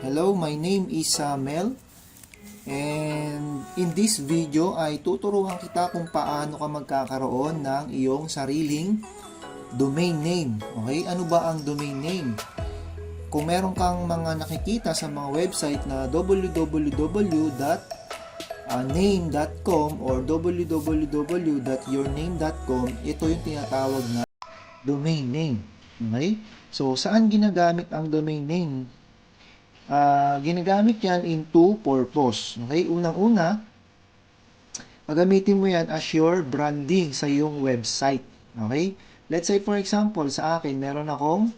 Hello, my name is Mel, and in this video ay tuturuan kita kung paano ka magkakaroon ng iyong sariling domain name. Okay, ano ba ang domain name? Kung meron kang mga nakikita sa mga website na www.name.com or www.yourname.com, ito yung tinatawag na domain name. Okay? So, saan ginagamit ang domain name? Ginagamit yan in two purpose. Okay? Unang-una, gagamitin mo yan as your branding sa iyong website. Okay? Let's say for example, sa akin, meron akong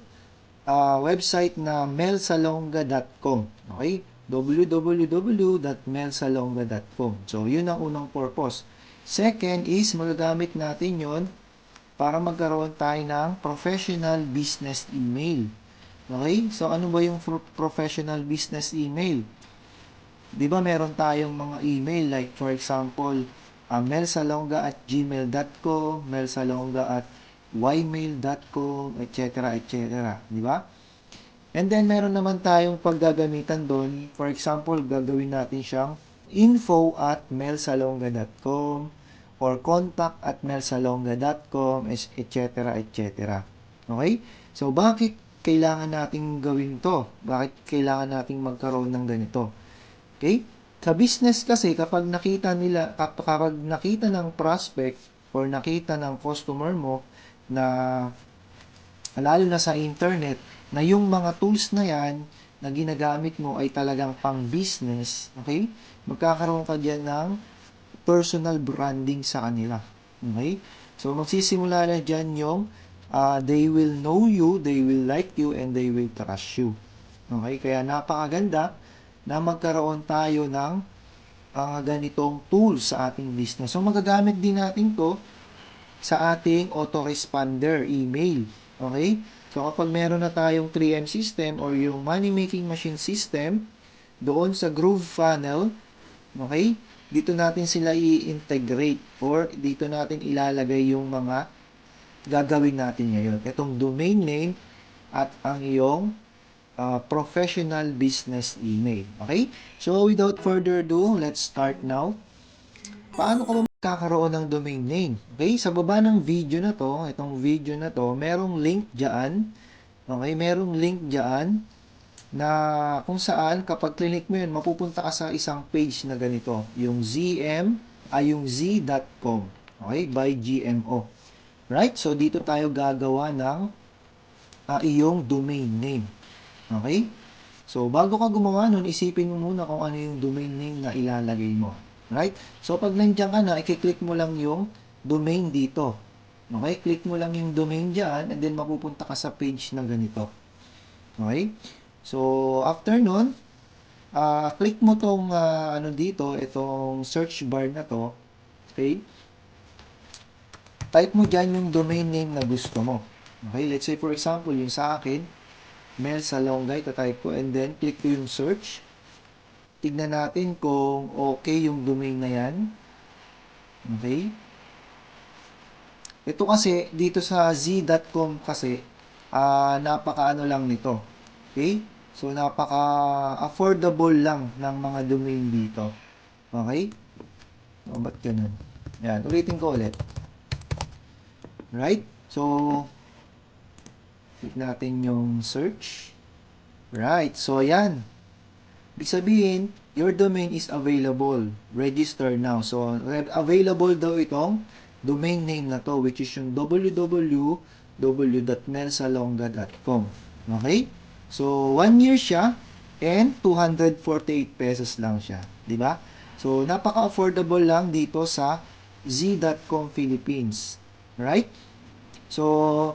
website na melsalonga.com. Okay? www.melsalonga.com. So, yun ang unang purpose. Second is, magagamit natin yon para magkaroon tayo ng professional business email. Okay? So, ano ba yung professional business email? Di ba meron tayong mga email like for example, melsalonga@gmail.com, melsalonga@ymail.com, etc. etc. Di ba? And then, meron naman tayong paggagamitan doon. For example, gagawin natin siyang info@melsalonga.com or contact@melsalonga.com, etc. etc. Okay? So, bakit kailangan nating gawin to? Bakit kailangan nating magkaroon ng ganito? Okay? Sa business kasi, kapag nakita ng prospect or nakita ng customer mo na lalo na sa internet, na yung mga tools na yan na ginagamit mo ay talagang pang business, okay? Magkakaroon ka dyan ng personal branding sa kanila. Okay? So, magsisimula na dyan yung they will know you, they will like you, and they will trust you. Okay? Kaya napakaganda na magkaroon tayo ng ganitong tools sa ating business. So, magagamit din natin to sa ating autoresponder email. Okay? So, kapag meron na tayong 3M system or yung money making machine system, doon sa GrooveFunnel, okay? Dito natin sila i-integrate or dito natin ilalagay yung mga gagawin natin ngayon. Itong domain name at ang iyong professional business email. Okay? So, without further ado, let's start now. Paano ka ba magkakaroon ng domain name? Okay, sa baba ng video na to, itong video na to, merong link dyan. Okay, merong link dyan na kung saan kapag click mo yun, mapupunta ka sa isang page na ganito. Yung yung z.com. Okay, by GMO. Right? So, dito tayo gagawa ng iyong domain name. Okay? So, bago ka gumawa nun, isipin mo muna kung ano yung domain name na ilalagay mo. Right? So, pag nandiyan ka na, i-click mo lang yung domain dito. Okay? Click mo lang yung domain dyan, and then mapupunta ka sa page na ganito. Okay? So, after nun, click mo tong ano dito, itong search bar na to. Okay? Type mo dyan yung domain name na gusto mo. Okay? Let's say, for example, yung sa akin, Melsalonga, ito-type ko, and then click ko yung search. Tignan natin kung okay yung domain na yan. Okay? Ito kasi, dito sa z.com kasi, napaka-ano lang nito. Okay? So, napaka-affordable lang ng mga domain dito. Okay? O, ba't ganun? Yan, ulitin ko ulit. Right? So, click natin yung search. Right. So, ayan. Ibig sabihin, your domain is available. Register now. So, available daw itong domain name na to, which is yung www.melsalonga.com. Okay? So, 1 year siya and 248 pesos lang siya. Diba? So, napaka-affordable lang dito sa z.com Philippines. Right? So,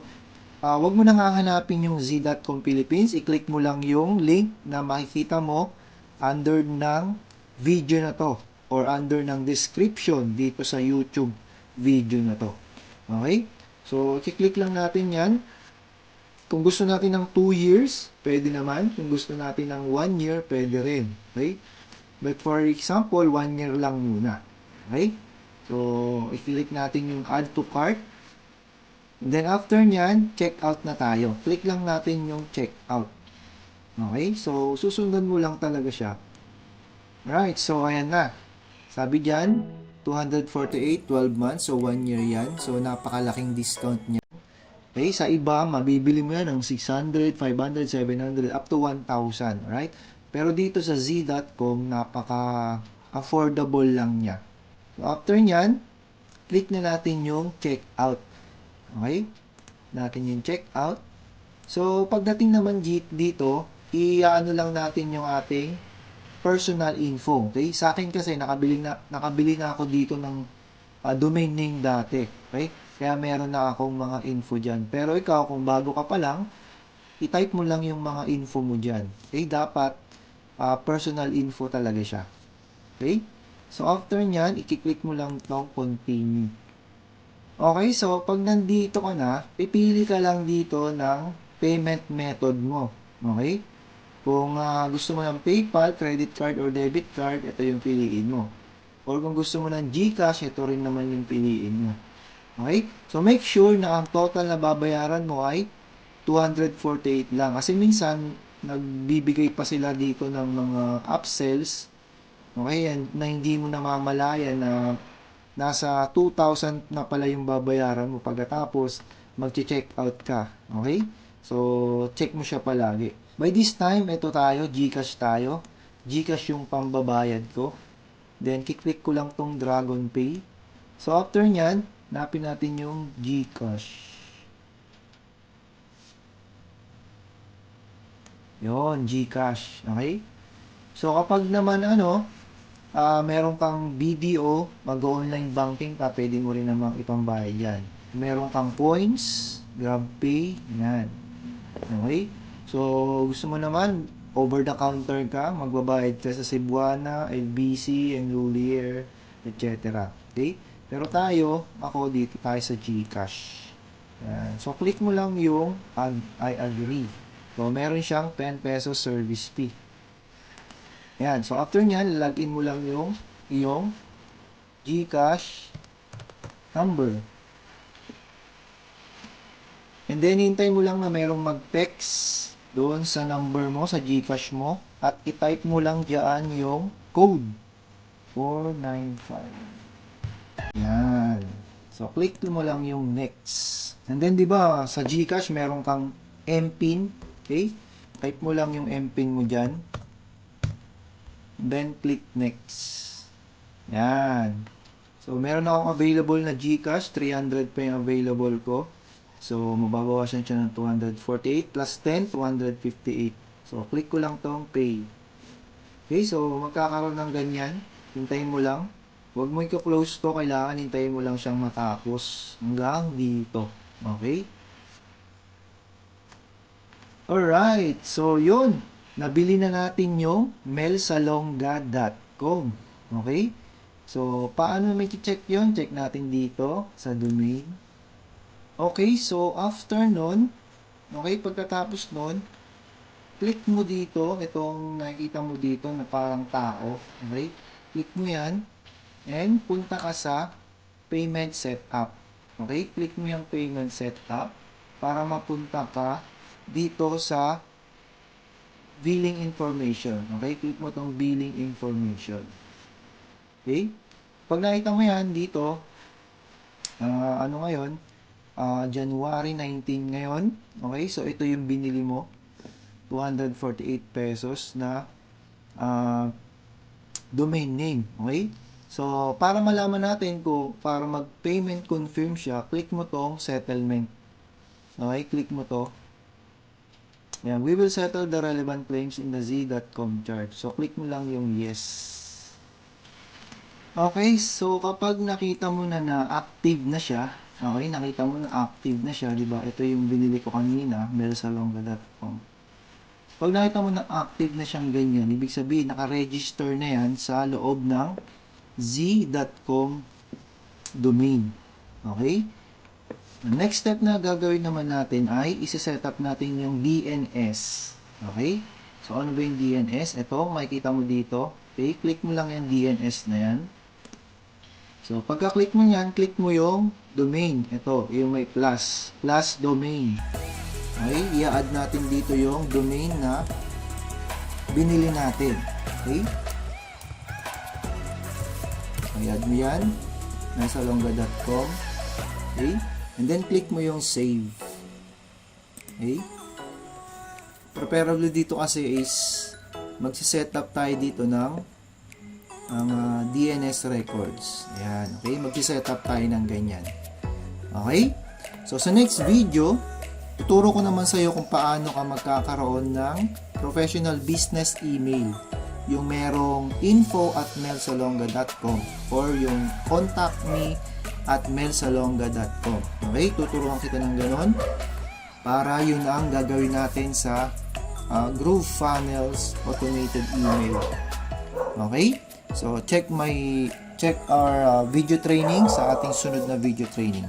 wag mo nang hahanapin yung z.com Philippines. I-click mo lang yung link na makikita mo under ng video na to or under ng description dito sa YouTube video na to. Okay? So, i-click lang natin yan. Kung gusto natin ng 2 years, pwede naman. Kung gusto natin ng 1 year, pwede rin. Okay? But for example, 1 year lang muna. Okay? So, i-click natin yung add to cart. Then after nyan, check out na tayo. Click lang natin yung check out. Okay? So, susundan mo lang talaga siya. Right, so ayan na. Sabi dyan, 248, 12 months, so 1 year yan. So, napakalaking discount niya. Okay, sa iba, mabibili mo yan ng 600, 500, 700, up to 1,000, right? Pero dito sa Z.com, napaka-affordable lang niya. So, after nyan, click na natin yung checkout. Okay? Natin yung checkout. So, pagdating naman dito, i-ano lang natin yung ating personal info. Okay? Sa akin kasi, nakabili na ako dito ng domain name dati. Okay? Kaya meron na akong mga info dyan. Pero ikaw, kung bago ka pa lang, i-type mo lang yung mga info mo dyan. Okay? Dapat, personal info talaga siya. Okay? So, after nyan, i-click mo lang itong continue. Okay, so pag nandito ka na, pipili ka lang dito ng payment method mo. Okay? Kung gusto mo ng PayPal, credit card, or debit card, ito yung piliin mo. Or kung gusto mo ng GCash, ito rin naman yung piliin mo. Okay? So make sure na ang total na babayaran mo ay 248 lang. Kasi minsan, nagbibigay pa sila dito ng mga upsells. Okay? Na hindi mo namamalayan na nasa 2,000 na pala yung babayaran mo pagkatapos mag-check out ka. Okay? So, check mo siya palagi. By this time, ito tayo, GCash tayo. GCash yung pambabayad ko. Then, kiklik ko lang tong Dragon Pay. So, after nyan, napin natin yung GCash. Yon, GCash. Okay? So, kapag naman meron kang BDO, mag-online banking ka, pwede mo rin namang ipambayad yan. Meron kang points, GrabPay, yan. Okay? So, gusto mo naman, over the counter ka, magbabayad ka sa Cebuana, LBC, and Lulier, etc. Okay? Pero ako dito tayo sa GCash. Yan. So, click mo lang yung I agree. So, meron siyang 10 pesos service fee. Yan. So, after nyan, login mo lang yung iyong GCash number. And then, hintay mo lang na merong mag-text doon sa number mo, sa GCash mo. At i-type mo lang dyan yung code. 495. Yan. So, click mo lang yung next. And then, di ba, sa GCash, meron kang MPIN. Okay? Type mo lang yung MPIN mo dyan. Then, click next. Yan. So, meron akong available na GCash. 300 pa yung available ko. So, mababawasan siya ng 248 plus 10, 258. So, click ko lang tong pay. Okay, so magkakaroon ng ganyan. Hintayin mo lang. Huwag mo i-close to. Kailangan hintayin mo lang siyang matapos. Hanggang dito. Okay? Alright, so yun. Nabili na natin yung melsalonga.com. Okay? So, paano may check yun? Check natin dito sa domain. Okay, so after nun, okay, pagkatapos nun, click mo dito, itong nakikita mo dito na parang tao. Okay? Click mo yan, and punta ka sa payment setup. Okay? Click mo yung payment setup para mapunta ka dito sa billing information. Okay? Click mo tong billing information. Okay? Pag nakita mo yan dito, ano ngayon? January 19 ngayon. Okay? So, ito yung binili mo. 248 pesos na domain name. Okay? So, para malaman natin kung para mag-payment confirm siya, click mo tong settlement. Okay? Click mo to. Yan, we will settle the relevant claims in the Z.com chart. So, click mo lang yung yes. Okay, so kapag nakita mo na active na siya, okay, nakita mo na active na siya, di ba? Ito yung binili ko kanina, melsalonga.com. Pag nakita mo na active na siyang ganyan, ibig sabihin, naka-register na yan sa loob ng Z.com domain. Okay? The next step na gagawin naman natin ay isa-set up natin yung DNS. Okay? So, ano ba yung DNS? Ito, makikita mo dito. Okay, click mo lang yung DNS na yan. So, pagka-click mo yan, click mo yung domain. Ito, yung may plus. Plus domain. Okay, i-add natin dito yung domain na binili natin. Okay? I-add mo yan. Melsalonga.com. Okay? And then, click mo yung save. Okay? Preferably dito kasi is magsisetup tayo dito ng DNS records. Ayan. Okay? Magsisetup tayo ng ganyan. Okay? So, sa next video, tuturo ko naman sa iyo kung paano ka magkakaroon ng professional business email. Yung merong info@melsalonga.com or yung contact me at melsalonga.com. Okay? Tuturuan kita ng ganon para yun ang gagawin natin sa GrooveFunnels automated email. Okay? So, check our video training sa ating sunod na video training.